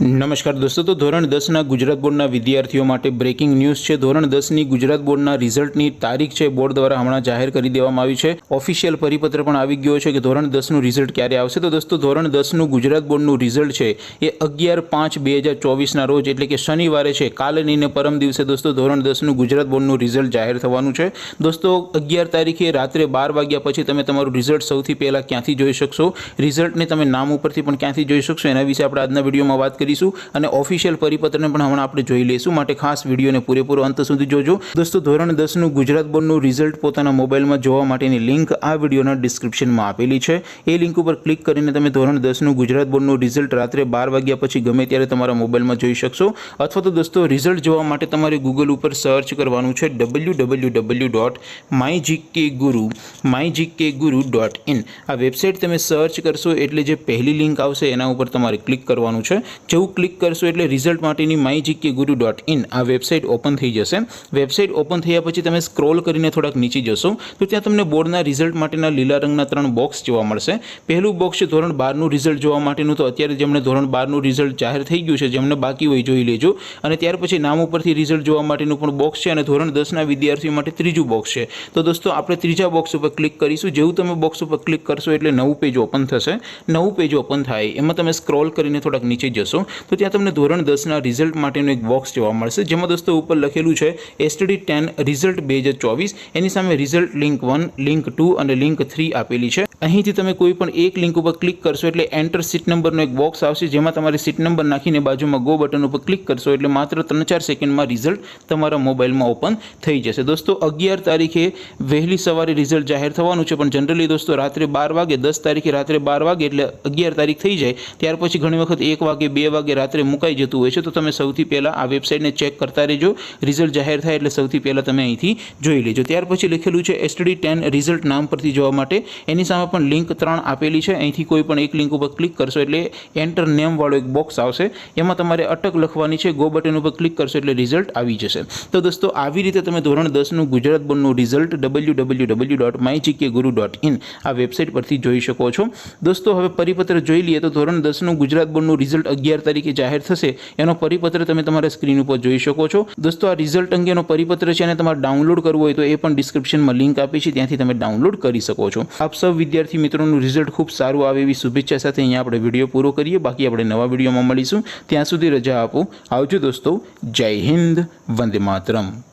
નમસ્કાર દોસ્તો, તો ધોરણ 10ના ગુજરાત બોર્ડના વિદ્યાર્થીઓ માટે બ્રેકિંગ ન્યૂઝ છે। ધોરણ 10ની ગુજરાત બોર્ડના રિઝલ્ટની તારીખ છે બોર્ડ દ્વારા હમણાં જાહેર કરી દેવામાં આવી છે। ઓફિશિયલ પરિપત્ર પણ આવી ગયો છે કે ધોરણ 10નું રિઝલ્ટ ક્યારે આવશે। તો દોસ્તો, ધોરણ 10નું ગુજરાત બોર્ડનું રિઝલ્ટ છે એ 11/5/2024ના રોજ એટલે કે શનિવારે છે, કાલે નહીં ને પરમ દિવસે દોસ્તો ધોરણ 10નું ગુજરાત બોર્ડનું રિઝલ્ટ જાહેર થવાનું છે। દોસ્તો, 11 તારીખે રાત્રે 12 વાગ્યા પછી તમે તમારું રિઝલ્ટ સૌથી પહેલાં ક્યાંથી જોઈ શકશો, રિઝલ્ટને તમે નામ ઉપરથી પણ ક્યાંથી જોઈ શકશો, એના વિશે આપણે આજના વિડીયોમાં વાત કરીશું અને ઓફિશિયલ પરિપત્રને પણ હમણાં આપણે જોઈ લઈશું, માટે ખાસ વિડીયોને પૂરેપૂરો અંત સુધી જોજો। દોસ્તો, ધોરણ 10નું ગુજરાત બોર્ડનું રિઝલ્ટ પોતાના મોબાઈલમાં જોવા માટેની લિંક આ વિડીયોના ડિસ્ક્રિપ્શનમાં આપેલી છે। એ લિંક ઉપર ક્લિક કરીને તમે ધોરણ 10નું ગુજરાત બોર્ડનું રિઝલ્ટ રાત્રે 12 વાગ્યા પછી ગમે ત્યારે તમારા મોબાઈલમાં જોઈ શકશો। અથવા તો દોસ્તો, રિઝલ્ટ જોવા માટે તમારે ગૂગલ ઉપર સર્ચ કરવાનું છે www.mygkguru.in। આ વેબસાઇટ તમે સર્ચ કરશો એટલે જે પહેલી લિંક આવશે એના ઉપર તમારે ક્લિક કરવાનું છે। જેવું ક્લિક કરશો એટલે રિઝલ્ટ માટેની mygkguru.in આ વેબસાઇટ ઓપન થઈ જશે। વેબસાઇટ ઓપન થયા પછી તમે સ્ક્રોલ કરીને થોડાક નીચે જશો તો ત્યાં તમને બોર્ડના રિઝલ્ટ માટેના લીલા રંગના 3 બોક્સ જોવા મળશે। પહેલું બોક્સ છે ધોરણ 12નું રિઝલ્ટ જોવા માટેનું। તો અત્યારે જેમણે ધોરણ 12નું રિઝલ્ટ જાહેર થઈ ગયું છે, જેમને બાકી હોય જોઈ લેજો। અને ત્યાર પછી નામ ઉપરથી રિઝલ્ટ જોવા માટેનું પણ બોક્સ છે અને ધોરણ 10ના વિદ્યાર્થીઓ માટે ત્રીજું બોક્સ છે। તો દોસ્તો, આપણે ત્રીજા બોક્સ ઉપર ક્લિક કરીશું। જેવું તમે બોક્સ ઉપર ક્લિક કરશો એટલે નવું પેજ ઓપન થશે। નવું પેજ ઓપન થાય એમાં તમે સ્ક્રોલ કરીને થોડાક નીચે જશો તો ત્યાં તમને ધોરણ 10ના રિઝલ્ટ માટેનું એક બોક્સ જોવા મળશે, જેમાં દોસ્તો ઉપર લખેલું છે STD 10 રિઝલ્ટ 2024। એની સામે રિઝલ્ટ લિંક 1, લિંક 2 અને લિંક 3 આપેલી છે। અહીંથી તમે કોઈ પણ એક લિંક ઉપર ક્લિક કરશો એટલે એન્ટર સીટ નંબરનો એક બોક્સ આવશે, જેમાં તમારે સીટ નંબર નાખીને બાજુમાં ગો બટન ઉપર ક્લિક કરશો એટલે માત્ર 3-4 સેકન્ડમાં રિઝલ્ટ તમારા મોબાઈલમાં ઓપન થઈ જશે। દોસ્તો, 11 તારીખે વહેલી સવારે રિઝલ્ટ જાહેર થવાનું છે, પણ જનરલી દોસ્તો રાત્રે 12 વાગે, 10 તારીખે રાત્રે 12 વાગે એટલે 11 તારીખ થઈ જાય ત્યાર પછી ઘણી વખત 1 વાગે 2 વાગે રાત્રે મુકાઈ જતું હોય છે। તો તમે સૌથી પહેલાં આ વેબસાઇટને ચેક કરતા રહેજો। રિઝલ્ટ જાહેર થાય એટલે સૌથી પહેલાં તમે અહીંથી જોઈ લેજો। ત્યાર પછી લખેલું છે STD 10 રિઝલ્ટ નામ પરથી જોવા માટે એની સામે પણ લિંક 3 આપેલી છે। અહીંથી કોઈ પણ એક લિંક ઉપર ક્લિક કરશો એટલે એન્ટર નેમ વાળો એક બોક્સ આવશે, એમાં તમારે અટક લખવાની છે। ગો બટન ઉપર ક્લિક કરશો એટલે રિઝલ્ટ આવી જશે। તો દોસ્તો, આવી રીતે તમે ધોરણ 10નું ગુજરાત બોર્ડનું રિઝલ્ટ www.mygkguru.in આ વેબસાઇટ પરથી જોઈ શકો છો। દોસ્તો, હવે પરિપત્ર જોઈ લઈએ તો ધોરણ 10નું ગુજરાત બોર્ડનું રિઝલ્ટ 11 તારીખે જાહેર થશે એનો પરિપત્ર તમે તમારા સ્ક્રીન ઉપર જોઈ શકો છો। દોસ્તો, આ રિઝલ્ટ અંગેનો પરિપત્ર છે અને તમારે ડાઉનલોડ કરવું હોય તો એ પણ ડિસ્ક્રિપ્શનમાં લિંક આપી છે, ત્યાંથી તમે ડાઉનલોડ કરી શકો છો। આપ સૌ વિદ્યાર્થી મિત્રોનું રિઝલ્ટ ખૂબ સારું આવે એવી શુભેચ્છા સાથે અહીંયા આપણે વિડીયો પૂરો કરીએ। બાકી આપણે નવા વિડીયોમાં મળીશું, ત્યાં સુધી રજા આપો। આવજો દોસ્તો, જય હિન્દ, વંદે માતરમ।